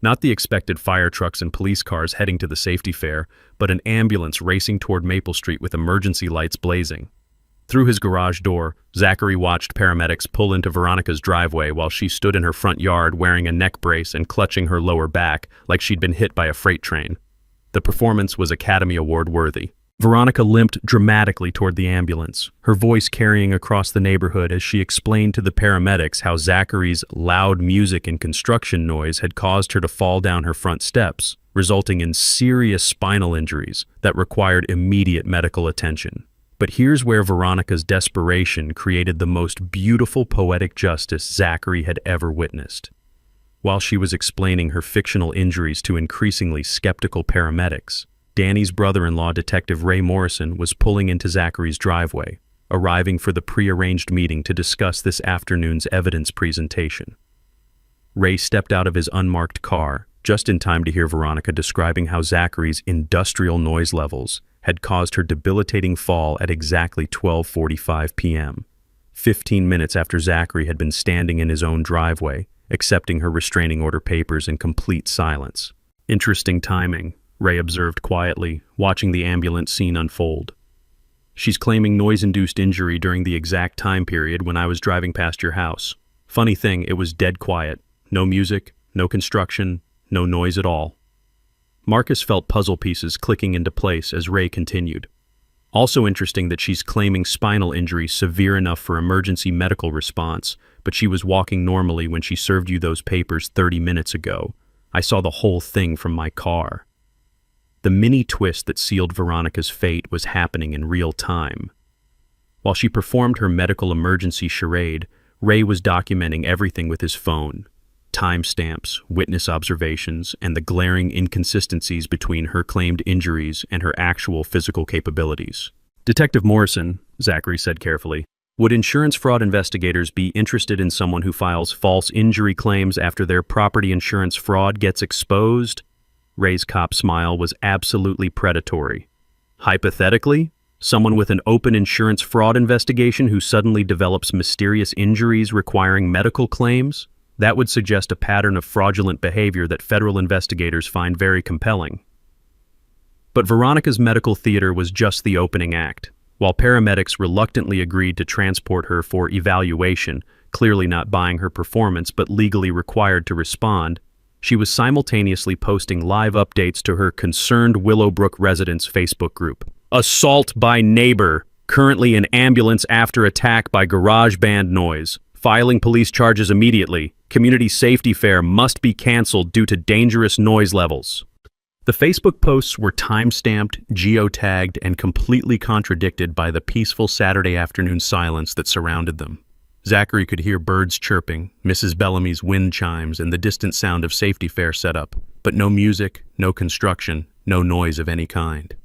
Speaker 2: Not the expected fire trucks and police cars heading to the safety fair, but an ambulance racing toward Maple Street with emergency lights blazing. Through his garage door, Zachary watched paramedics pull into Veronica's driveway while she stood in her front yard wearing a neck brace and clutching her lower back like she'd been hit by a freight train. The performance was Academy Award worthy. Veronica limped dramatically toward the ambulance, her voice carrying across the neighborhood as she explained to the paramedics how Zachary's loud music and construction noise had caused her to fall down her front steps, resulting in serious spinal injuries that required immediate medical attention. But here's where Veronica's desperation created the most beautiful poetic justice Zachary had ever witnessed. While she was explaining her fictional injuries to increasingly skeptical paramedics, Danny's brother-in-law, Detective Ray Morrison, was pulling into Zachary's driveway, arriving for the pre-arranged meeting to discuss this afternoon's evidence presentation. Ray stepped out of his unmarked car, just in time to hear Veronica describing how Zachary's industrial noise levels had caused her debilitating fall at exactly 12:45 p.m., 15 minutes after Zachary had been standing in his own driveway, accepting her restraining order papers in complete silence. Interesting timing, Ray observed quietly, watching the ambulance scene unfold. She's claiming noise-induced injury during the exact time period when I was driving past your house. Funny thing, it was dead quiet. No music, no construction, no noise at all. Marcus felt puzzle pieces clicking into place as Ray continued. Also interesting that she's claiming spinal injury severe enough for emergency medical response, but she was walking normally when she served you those papers 30 minutes ago. I saw the whole thing from my car. The mini twist that sealed Veronica's fate was happening in real time. While she performed her medical emergency charade, Ray was documenting everything with his phone. Timestamps, witness observations, and the glaring inconsistencies between her claimed injuries and her actual physical capabilities. Detective Morrison, Zachary said carefully, would insurance fraud investigators be interested in someone who files false injury claims after their property insurance fraud gets exposed? Ray's cop smile was absolutely predatory. Hypothetically, someone with an open insurance fraud investigation who suddenly develops mysterious injuries requiring medical claims? That would suggest a pattern of fraudulent behavior that federal investigators find very compelling. But Veronica's medical theater was just the opening act. While paramedics reluctantly agreed to transport her for evaluation, clearly not buying her performance but legally required to respond, she was simultaneously posting live updates to her Concerned Willowbrook Residents Facebook group. Assault by neighbor, currently in ambulance after attack by garage band noise. Filing police charges immediately. Community safety fair must be canceled due to dangerous noise levels. The Facebook posts were time-stamped, geotagged, and completely contradicted by the peaceful Saturday afternoon silence that surrounded them. Zachary could hear birds chirping, Mrs. Bellamy's wind chimes, and the distant sound of safety fair setup, but no music, no construction, no noise of any kind.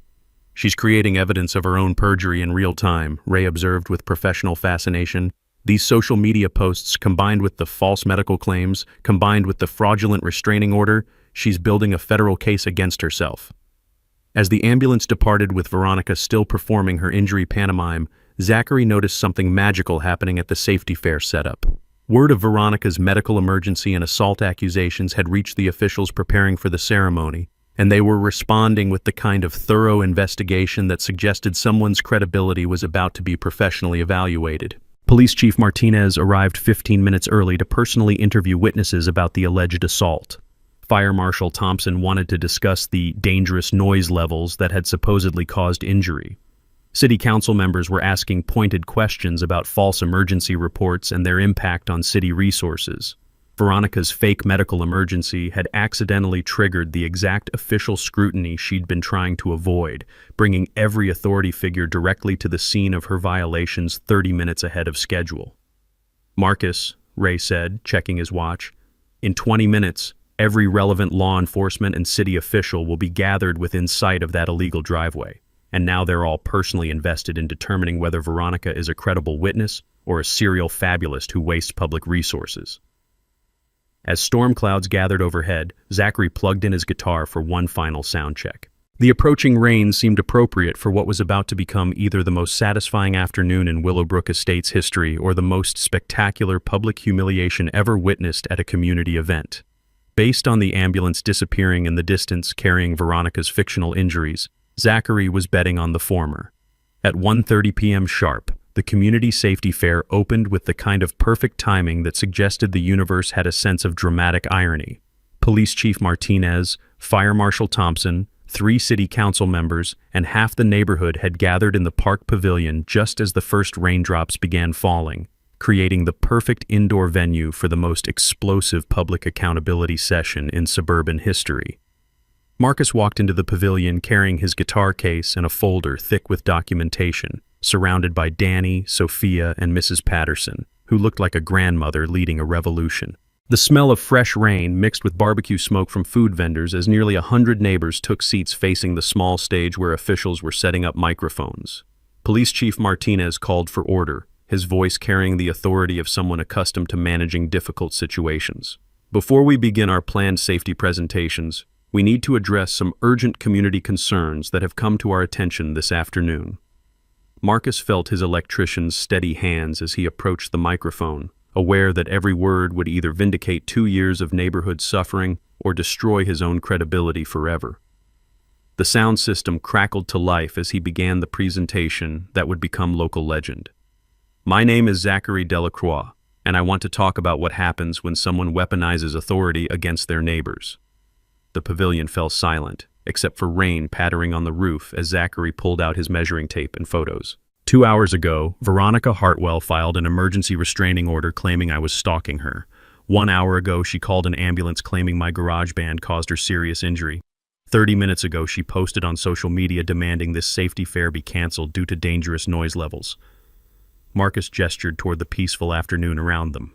Speaker 2: "She's creating evidence of her own perjury in real time," Ray observed with professional fascination. "These social media posts, combined with the false medical claims, combined with the fraudulent restraining order, she's building a federal case against herself." As the ambulance departed with Veronica still performing her injury pantomime, Zachary noticed something magical happening at the safety fair setup. Word of Veronica's medical emergency and assault accusations had reached the officials preparing for the ceremony, and they were responding with the kind of thorough investigation that suggested someone's credibility was about to be professionally evaluated. Police Chief Martinez arrived 15 minutes early to personally interview witnesses about the alleged assault. Fire Marshal Thompson wanted to discuss the dangerous noise levels that had supposedly caused injury. City council members were asking pointed questions about false emergency reports and their impact on city resources. Veronica's fake medical emergency had accidentally triggered the exact official scrutiny she'd been trying to avoid, bringing every authority figure directly to the scene of her violations 30 minutes ahead of schedule. "Marcus," Ray said, checking his watch, "in 20 minutes, every relevant law enforcement and city official will be gathered within sight of that illegal driveway, and now they're all personally invested in determining whether Veronica is a credible witness or a serial fabulist who wastes public resources." As storm clouds gathered overhead, Zachary plugged in his guitar for one final sound check. The approaching rain seemed appropriate for what was about to become either the most satisfying afternoon in Willowbrook Estates history or the most spectacular public humiliation ever witnessed at a community event. Based on the ambulance disappearing in the distance carrying Veronica's fictional injuries, Zachary was betting on the former. At 1:30 p.m. sharp, the community safety fair opened with the kind of perfect timing that suggested the universe had a sense of dramatic irony. Police Chief Martinez, Fire Marshal Thompson, 3 city council members, and half the neighborhood had gathered in the park pavilion just as the first raindrops began falling, creating the perfect indoor venue for the most explosive public accountability session in suburban history. Marcus walked into the pavilion carrying his guitar case and a folder thick with documentation, surrounded by Danny, Sophia, and Mrs. Patterson, who looked like a grandmother leading a revolution. The smell of fresh rain mixed with barbecue smoke from food vendors as nearly 100 neighbors took seats facing the small stage where officials were setting up microphones. Police Chief Martinez called for order, his voice carrying the authority of someone accustomed to managing difficult situations. "Before we begin our planned safety presentations, we need to address some urgent community concerns that have come to our attention this afternoon." Marcus felt his electrician's steady hands as he approached the microphone, aware that every word would either vindicate 2 years of neighborhood suffering or destroy his own credibility forever. The sound system crackled to life as he began the presentation that would become local legend. "My name is Zachary Delacroix, and I want to talk about what happens when someone weaponizes authority against their neighbors." The pavilion fell silent, except for rain pattering on the roof as Zachary pulled out his measuring tape and photos. 2 hours ago, Veronica Hartwell filed an emergency restraining order claiming I was stalking her. 1 hour ago, she called an ambulance claiming my garage band caused her serious injury. 30 minutes ago, she posted on social media demanding this safety fair be canceled due to dangerous noise levels. Marcus gestured toward the peaceful afternoon around them.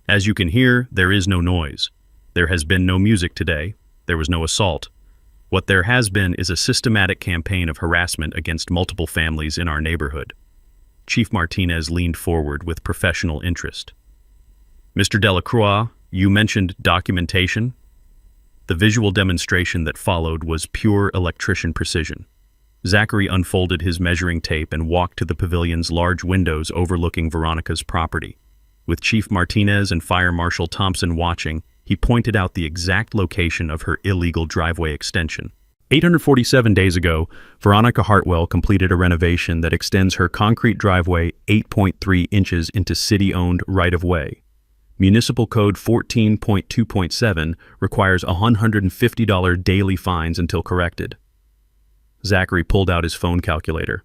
Speaker 2: "As you can hear, there is no noise. There has been no music today. There was no assault. What there has been is a systematic campaign of harassment against multiple families in our neighborhood." Chief Martinez leaned forward with professional interest. "Mr. Delacroix, you mentioned documentation?" The visual demonstration that followed was pure electrician precision. Zachary unfolded his measuring tape and walked to the pavilion's large windows overlooking Veronica's property. With Chief Martinez and Fire Marshal Thompson watching, he pointed out the exact location of her illegal driveway extension. 847 days ago, Veronica Hartwell completed a renovation that extends her concrete driveway 8.3 inches into city-owned right-of-way. Municipal Code 14.2.7 requires $150 daily fines until corrected. Zachary pulled out his phone calculator.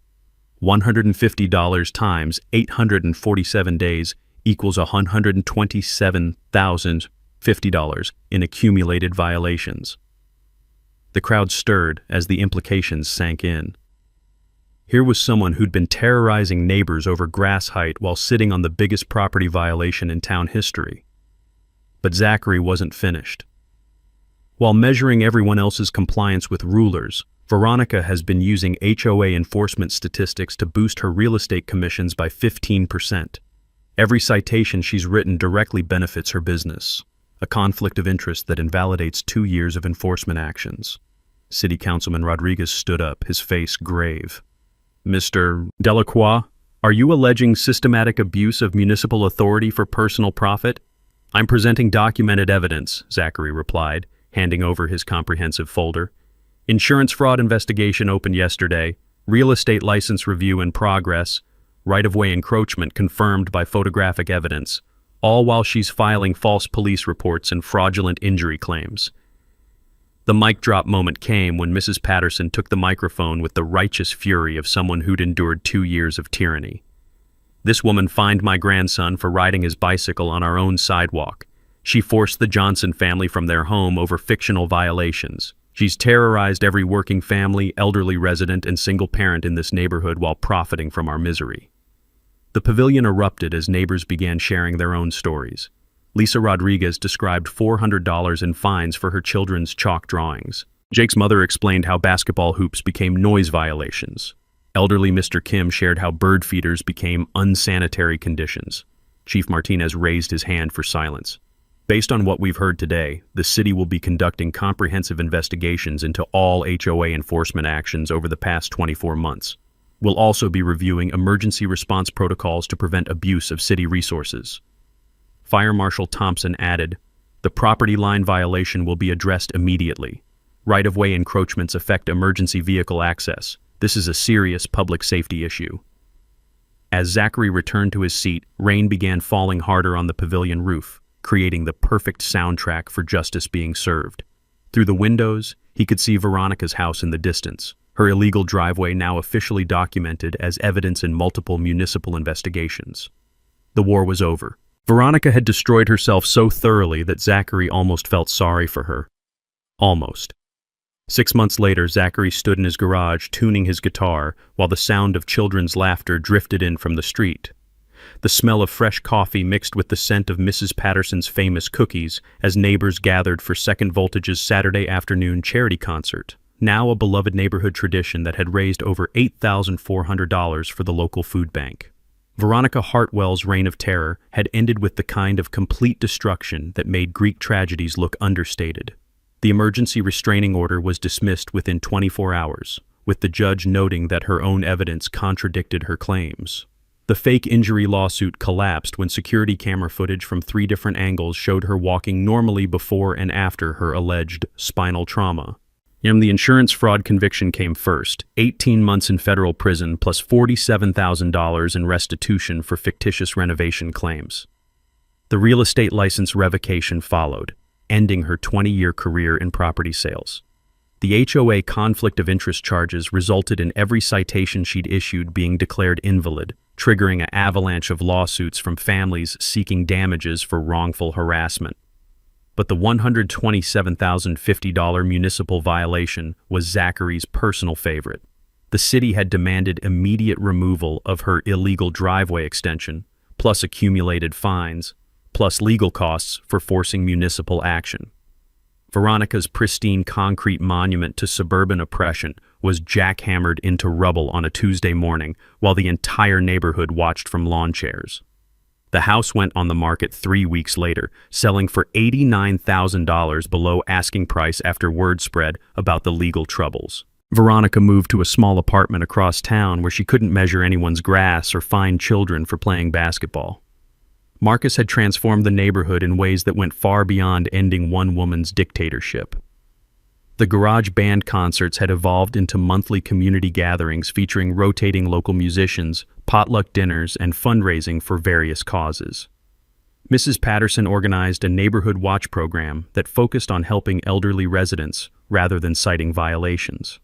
Speaker 2: $150 times 847 days equals $127,050 in accumulated violations. The crowd stirred as the implications sank in. Here was someone who'd been terrorizing neighbors over grass height while sitting on the biggest property violation in town history. But Zachary wasn't finished. While measuring everyone else's compliance with rulers, Veronica has been using HOA enforcement statistics to boost her real estate commissions by 15%. Every citation she's written directly benefits her business, a conflict of interest that invalidates 2 years of enforcement actions. City Councilman Rodriguez stood up, his face grave. "Mr. Delacroix, are you alleging systematic abuse of municipal authority for personal profit?" "I'm presenting documented evidence," Zachary replied, handing over his comprehensive folder. "Insurance fraud investigation opened yesterday, real estate license review in progress, right-of-way encroachment confirmed by photographic evidence, all while she's filing false police reports and fraudulent injury claims." The mic drop moment came when Mrs. Patterson took the microphone with the righteous fury of someone who'd endured 2 years of tyranny. "This woman fined my grandson for riding his bicycle on our own sidewalk. She forced the Johnson family from their home over fictional violations. She's terrorized every working family, elderly resident, and single parent in this neighborhood while profiting from our misery." The pavilion erupted as neighbors began sharing their own stories. Lisa Rodriguez described $400 in fines for her children's chalk drawings. Jake's mother explained how basketball hoops became noise violations. Elderly Mr. Kim shared how bird feeders became unsanitary conditions. Chief Martinez raised his hand for silence. "Based on what we've heard today, the city will be conducting comprehensive investigations into all HOA enforcement actions over the past 24 months. We'll also be reviewing emergency response protocols to prevent abuse of city resources." Fire Marshal Thompson added, "The property line violation will be addressed immediately. Right-of-way encroachments affect emergency vehicle access. This is a serious public safety issue." As Zachary returned to his seat, rain began falling harder on the pavilion roof, creating the perfect soundtrack for justice being served. Through the windows, he could see Veronica's house in the distance, her illegal driveway now officially documented as evidence in multiple municipal investigations. The war was over. Veronica had destroyed herself so thoroughly that Zachary almost felt sorry for her. Almost. 6 months later, Zachary stood in his garage tuning his guitar while the sound of children's laughter drifted in from the street. The smell of fresh coffee mixed with the scent of Mrs. Patterson's famous cookies as neighbors gathered for Second Voltage's Saturday afternoon charity concert, now a beloved neighborhood tradition that had raised over $8,400 for the local food bank. Veronica Hartwell's reign of terror had ended with the kind of complete destruction that made Greek tragedies look understated. The emergency restraining order was dismissed within 24 hours, with the judge noting that her own evidence contradicted her claims. The fake injury lawsuit collapsed when security camera footage from 3 different angles showed her walking normally before and after her alleged spinal trauma. The insurance fraud conviction came first, 18 months in federal prison plus $47,000 in restitution for fictitious renovation claims. The real estate license revocation followed, ending her 20-year career in property sales. The HOA conflict of interest charges resulted in every citation she'd issued being declared invalid, triggering an avalanche of lawsuits from families seeking damages for wrongful harassment. But the $127,050 municipal violation was Zachary's personal favorite. The city had demanded immediate removal of her illegal driveway extension, plus accumulated fines, plus legal costs for forcing municipal action. Veronica's pristine concrete monument to suburban oppression was jackhammered into rubble on a Tuesday morning while the entire neighborhood watched from lawn chairs. The house went on the market 3 weeks later, selling for $89,000 below asking price after word spread about the legal troubles. Veronica moved to a small apartment across town where she couldn't measure anyone's grass or fine children for playing basketball. Marcus had transformed the neighborhood in ways that went far beyond ending one woman's dictatorship. The garage band concerts had evolved into monthly community gatherings featuring rotating local musicians, potluck dinners, and fundraising for various causes. Mrs. Patterson organized a neighborhood watch program that focused on helping elderly residents rather than citing violations.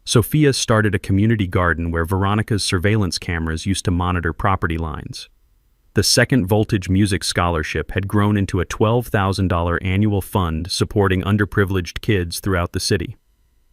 Speaker 2: Sophia started a community garden where Veronica's surveillance cameras used to monitor property lines. The Second Voltage Music Scholarship had grown into a $12,000 annual fund supporting underprivileged kids throughout the city.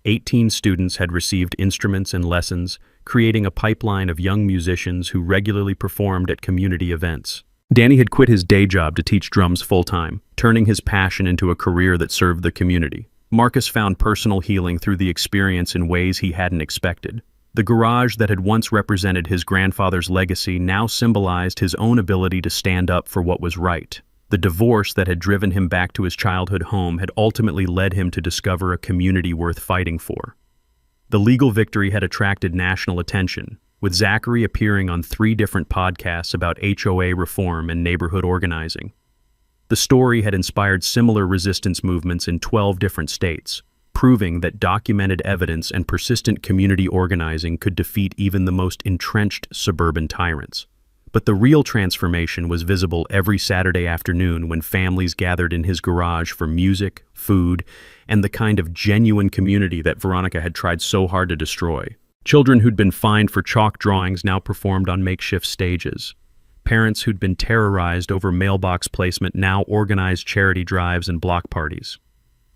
Speaker 2: 18 students had received instruments and lessons, creating a pipeline of young musicians who regularly performed at community events. Danny had quit his day job to teach drums full-time, turning his passion into a career that served the community. Marcus found personal healing through the experience in ways he hadn't expected. The garage that had once represented his grandfather's legacy now symbolized his own ability to stand up for what was right. The divorce that had driven him back to his childhood home had ultimately led him to discover a community worth fighting for. The legal victory had attracted national attention, with Zachary appearing on 3 different podcasts about HOA reform and neighborhood organizing. The story had inspired similar resistance movements in 12 different states, proving that documented evidence and persistent community organizing could defeat even the most entrenched suburban tyrants. But the real transformation was visible every Saturday afternoon when families gathered in his garage for music, food, and the kind of genuine community that Veronica had tried so hard to destroy. Children who'd been fined for chalk drawings now performed on makeshift stages. Parents who'd been terrorized over mailbox placement now organized charity drives and block parties.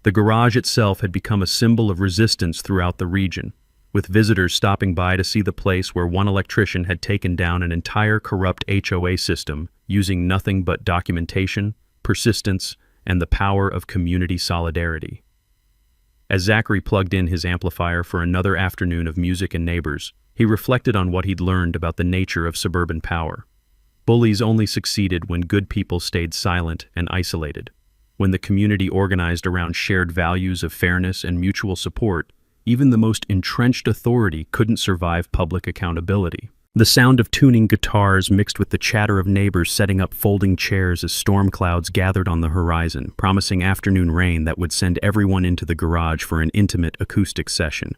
Speaker 2: The garage itself had become a symbol of resistance throughout the region, with visitors stopping by to see the place where one electrician had taken down an entire corrupt HOA system using nothing but documentation, persistence, and the power of community solidarity. As Zachary plugged in his amplifier for another afternoon of music and neighbors, he reflected on what he'd learned about the nature of suburban power. Bullies only succeeded when good people stayed silent and isolated. When the community organized around shared values of fairness and mutual support, even the most entrenched authority couldn't survive public accountability. The sound of tuning guitars mixed with the chatter of neighbors setting up folding chairs as storm clouds gathered on the horizon, promising afternoon rain that would send everyone into the garage for an intimate acoustic session.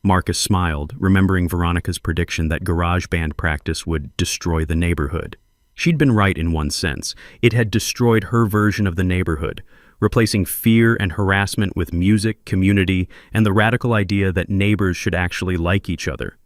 Speaker 2: Marcus smiled, remembering Veronica's prediction that garage band practice would destroy the neighborhood. She'd been right in one sense. It had destroyed her version of the neighborhood, replacing fear and harassment with music, community, and the radical idea that neighbors should actually like each other.